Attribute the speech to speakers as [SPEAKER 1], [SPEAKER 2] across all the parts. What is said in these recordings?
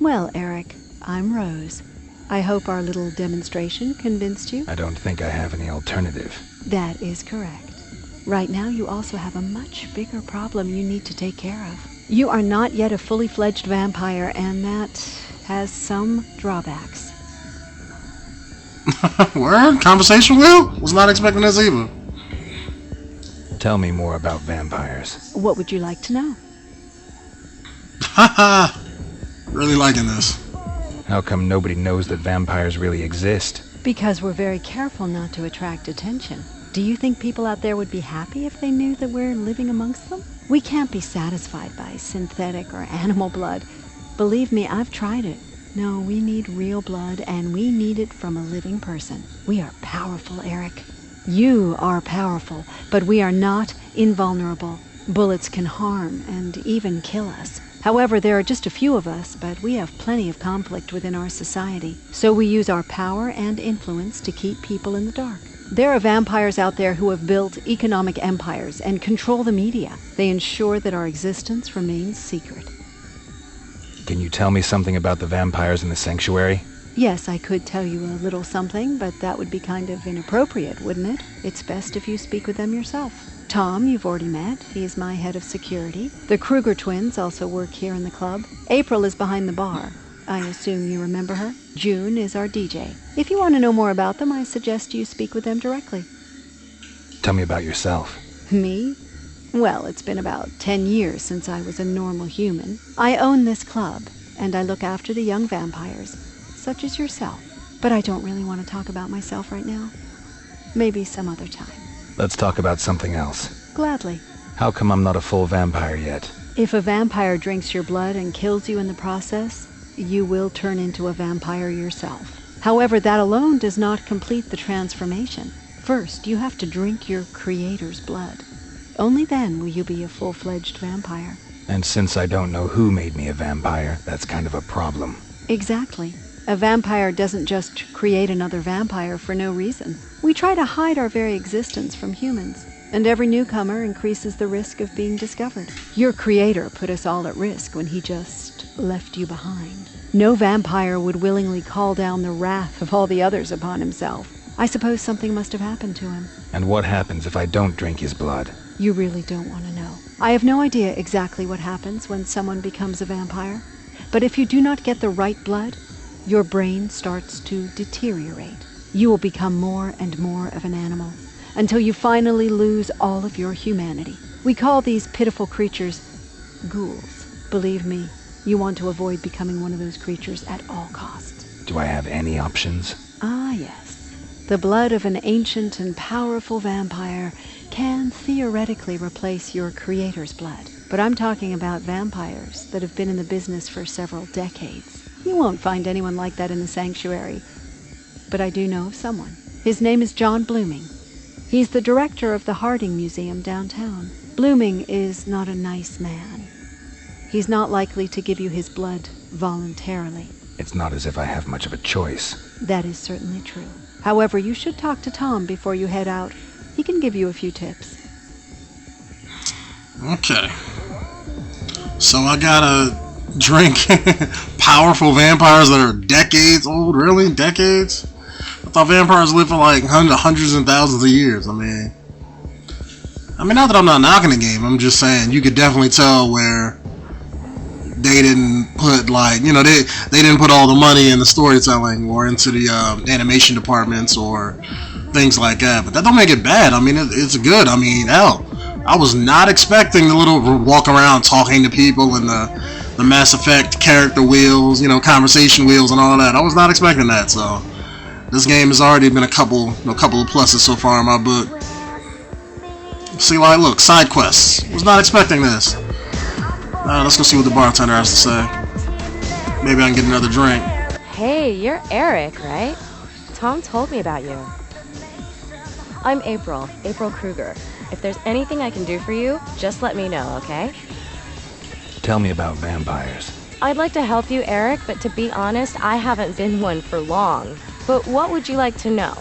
[SPEAKER 1] Well, Eric, I'm Rose. I hope our little demonstration convinced you.
[SPEAKER 2] I don't think I have any alternative.
[SPEAKER 1] That is correct. Right now, you also have a much bigger problem you need to take care of. You are not yet a fully fledged vampire, and that has some drawbacks.
[SPEAKER 3] Word? Conversation wheel? Was not expecting this either.
[SPEAKER 2] Tell me more about vampires.
[SPEAKER 1] What would you like to know?
[SPEAKER 3] Haha. Really liking this.
[SPEAKER 2] How come nobody knows that vampires really exist?
[SPEAKER 1] Because we're very careful not to attract attention. Do you think people out there would be happy if they knew that we're living amongst them? We can't be satisfied by synthetic or animal blood. Believe me, I've tried it. No, we need real blood, and we need it from a living person. We are powerful, Eric. You are powerful, but we are not invulnerable. Bullets can harm and even kill us. However, there are just a few of us, but we have plenty of conflict within our society. So we use our power and influence to keep people in the dark. There are vampires out there who have built economic empires and control the media. They ensure that our existence remains secret.
[SPEAKER 2] Can you tell me something about the vampires in the sanctuary?
[SPEAKER 1] Yes, I could tell you a little something, but that would be kind of inappropriate, wouldn't it? It's best if you speak with them yourself. Tom, you've already met. He is my head of security. The Kruger twins also work here in the club. April is behind the bar. I assume you remember her. June is our DJ. If you want to know more about them, I suggest you speak with them directly.
[SPEAKER 2] Tell me about yourself.
[SPEAKER 1] Me? Well, it's been about 10 years since I was a normal human. I own this club, and I look after the young vampires, such as yourself. But I don't really want to talk about myself right now. Maybe some other time.
[SPEAKER 2] Let's talk about something else.
[SPEAKER 1] Gladly.
[SPEAKER 2] How come I'm not a full vampire yet?
[SPEAKER 1] If a vampire drinks your blood and kills you in the process, you will turn into a vampire yourself. However, that alone does not complete the transformation. First, you have to drink your creator's blood. Only then will you be a full-fledged vampire.
[SPEAKER 2] And since I don't know who made me a vampire, that's kind of a problem.
[SPEAKER 1] Exactly. A vampire doesn't just create another vampire for no reason. We try to hide our very existence from humans, and every newcomer increases the risk of being discovered. Your creator put us all at risk when he just left you behind. No vampire would willingly call down the wrath of all the others upon himself. I suppose something must have happened to him.
[SPEAKER 2] And what happens if I don't drink his blood?
[SPEAKER 1] You really don't want to know. I have no idea exactly what happens when someone becomes a vampire, but if you do not get the right blood, your brain starts to deteriorate. You will become more and more of an animal, until you finally lose all of your humanity. We call these pitiful creatures ghouls. Believe me, you want to avoid becoming one of those creatures at all costs.
[SPEAKER 2] Do I have any options?
[SPEAKER 1] Ah, yes. The blood of an ancient and powerful vampire can theoretically replace your creator's blood. But I'm talking about vampires that have been in the business for several decades. You won't find anyone like that in the sanctuary. But I do know of someone. His name is John Blooming. He's the director of the Harding Museum downtown. Blooming is not a nice man. He's not likely to give you his blood voluntarily.
[SPEAKER 2] It's not as if I have much of a choice.
[SPEAKER 1] That is certainly true. However, you should talk to Tom before you head out. He can give you a few tips.
[SPEAKER 3] Okay. So I gotta drink powerful vampires that are decades old? Really? Decades? I thought vampires live for like hundreds and thousands of years. I mean, not that I'm not knocking the game. I'm just saying you could definitely tell where they didn't put they didn't put all the money in the storytelling or into the animation departments or things like that. But that don't make it bad. I mean, it's good. I mean, hell, I was not expecting the little walk around talking to people and the Mass Effect character wheels, conversation wheels and all that. I was not expecting that. So this game has already been a couple of pluses so far in my book. See, look, side quests. Was not expecting this. Let's go see what the bartender has to say. Maybe I can get another drink.
[SPEAKER 4] Hey, you're Eric, right? Tom told me about you. I'm April Kruger. If there's anything I can do for you, just let me know, okay?
[SPEAKER 2] Tell me about vampires.
[SPEAKER 4] I'd like to help you, Eric, but to be honest, I haven't been one for long. But what would you like to know?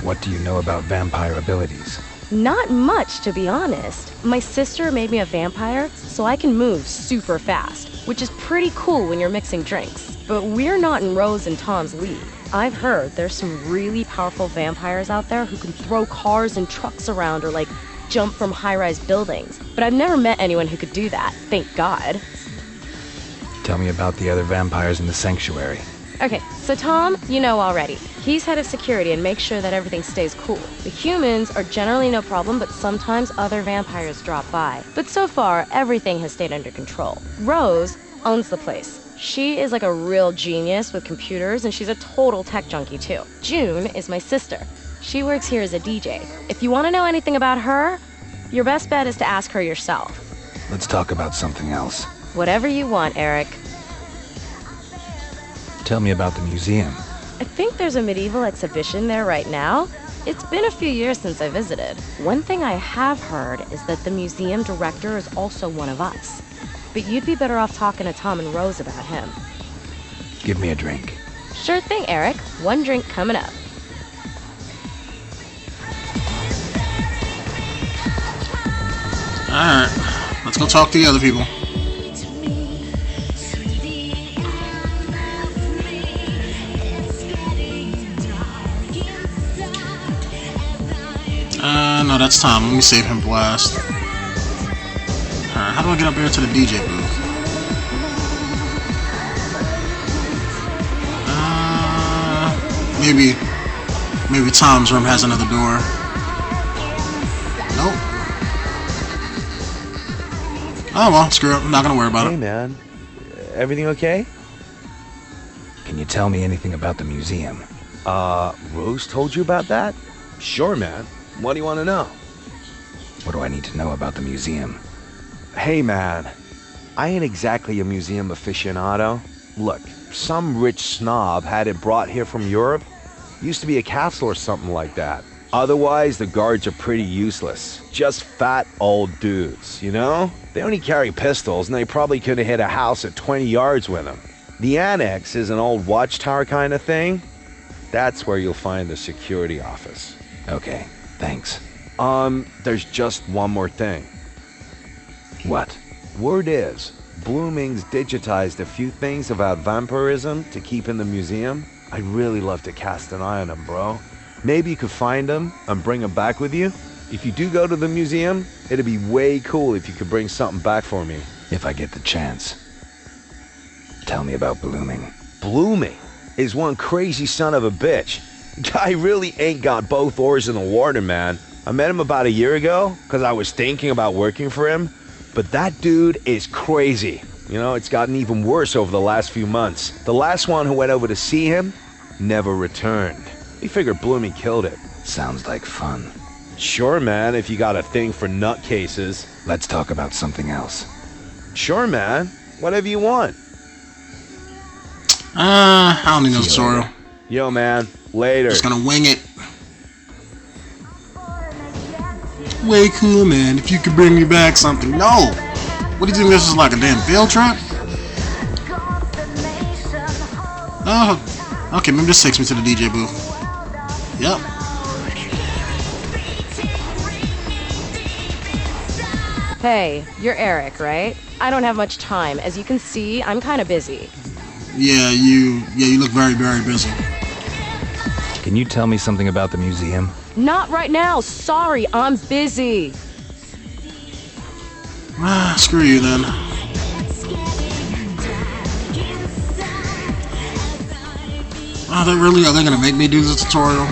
[SPEAKER 2] What do you know about vampire abilities?
[SPEAKER 4] Not much, to be honest. My sister made me a vampire, so I can move super fast, which is pretty cool when you're mixing drinks. But we're not in Rose and Tom's league. I've heard there's some really powerful vampires out there who can throw cars and trucks around or like jump from high-rise buildings. But I've never met anyone who could do that, thank God.
[SPEAKER 2] Tell me about the other vampires in the sanctuary.
[SPEAKER 4] Okay, so Tom, you know already. He's head of security and makes sure that everything stays cool. The humans are generally no problem, but sometimes other vampires drop by. But so far, everything has stayed under control. Rose owns the place. She is like a real genius with computers, and she's a total tech junkie too. June is my sister. She works here as a DJ. If you want to know anything about her, your best bet is to ask her yourself.
[SPEAKER 2] Let's talk about something else.
[SPEAKER 4] Whatever you want, Eric.
[SPEAKER 2] Tell me about the museum.
[SPEAKER 4] I think there's a medieval exhibition there right now. It's been a few years since I visited. One thing I have heard is that the museum director is also one of us. But you'd be better off talking to Tom and Rose about him.
[SPEAKER 2] Give me a drink.
[SPEAKER 4] Sure thing, Eric. One drink coming up.
[SPEAKER 3] Alright, let's go talk to the other people. No, that's Tom. Let me save him for last. Alright, how do I get up here to the DJ booth? Maybe Tom's room has another door. Nope. Oh well, screw it. I'm not gonna worry about
[SPEAKER 5] Hey
[SPEAKER 3] it.
[SPEAKER 5] man, everything okay?
[SPEAKER 2] Can you tell me anything about the museum?
[SPEAKER 5] Rose told you about that? Sure, man. What do you want to know?
[SPEAKER 2] What do I need to know about the museum?
[SPEAKER 5] Hey man, I ain't exactly a museum aficionado. Look, some rich snob had it brought here from Europe. Used to be a castle or something like that. Otherwise, the guards are pretty useless. Just fat old dudes, you know? They only carry pistols, and they probably could have hit a house at 20 yards with them. The annex is an old watchtower kind of thing. That's where you'll find the security office.
[SPEAKER 2] Okay, thanks.
[SPEAKER 5] There's just one more thing.
[SPEAKER 2] What?
[SPEAKER 5] Word is, Blooming's digitized a few things about vampirism to keep in the museum. I'd really love to cast an eye on them, bro. Maybe you could find them and bring them back with you. If you do go to the museum, it'd be way cool if you could bring something back for me.
[SPEAKER 2] If I get the chance. Tell me about Blooming.
[SPEAKER 5] Blooming is one crazy son of a bitch. Guy really ain't got both oars in the water, man. I met him about a year ago because I was thinking about working for him. But that dude is crazy. You know, it's gotten even worse over the last few months. The last one who went over to see him never returned. He figured Blooming killed it.
[SPEAKER 2] Sounds like fun.
[SPEAKER 5] Sure, man, if you got a thing for nutcases.
[SPEAKER 2] Let's talk about something else.
[SPEAKER 5] Sure, man. Whatever you want.
[SPEAKER 3] I don't need no
[SPEAKER 2] See you
[SPEAKER 3] tutorial.
[SPEAKER 2] later.
[SPEAKER 5] Yo, man. Later.
[SPEAKER 3] Just gonna wing it. Way cool, man. If you could bring me back something. No! What do you think this is, like a damn field trip? Oh, okay, maybe this takes me to the DJ booth. Yep.
[SPEAKER 4] Hey, you're Eric, right? I don't have much time. As you can see, I'm kind of busy.
[SPEAKER 3] Yeah, you look very, very busy.
[SPEAKER 2] Can you tell me something about the museum?
[SPEAKER 4] Not right now. Sorry, I'm busy.
[SPEAKER 3] Ah, screw you then. Oh, are they gonna make me do the tutorial?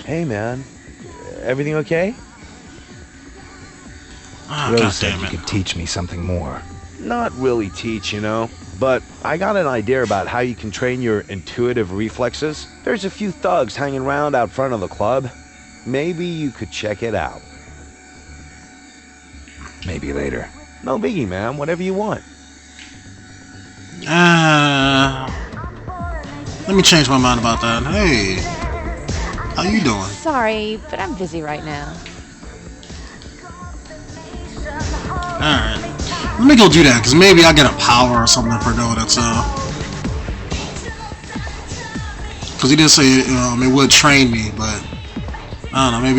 [SPEAKER 5] Hey, man. Everything okay?
[SPEAKER 3] Ah,
[SPEAKER 2] Rose
[SPEAKER 3] God
[SPEAKER 2] said
[SPEAKER 3] damn
[SPEAKER 2] you
[SPEAKER 3] it.
[SPEAKER 2] could teach me something more.
[SPEAKER 5] Not really teach, you know. But I got an idea about how you can train your intuitive reflexes. There's a few thugs hanging around out front of the club. Maybe you could check it out.
[SPEAKER 2] Maybe later.
[SPEAKER 5] No biggie, man. Whatever you want.
[SPEAKER 3] Let me change my mind about that. Hey, how you doing?
[SPEAKER 6] Sorry, but I'm busy right now.
[SPEAKER 3] Alright. Let me go do that, because maybe I get a power or something for doing it, so... Because he did say it would train me, but I don't know, maybe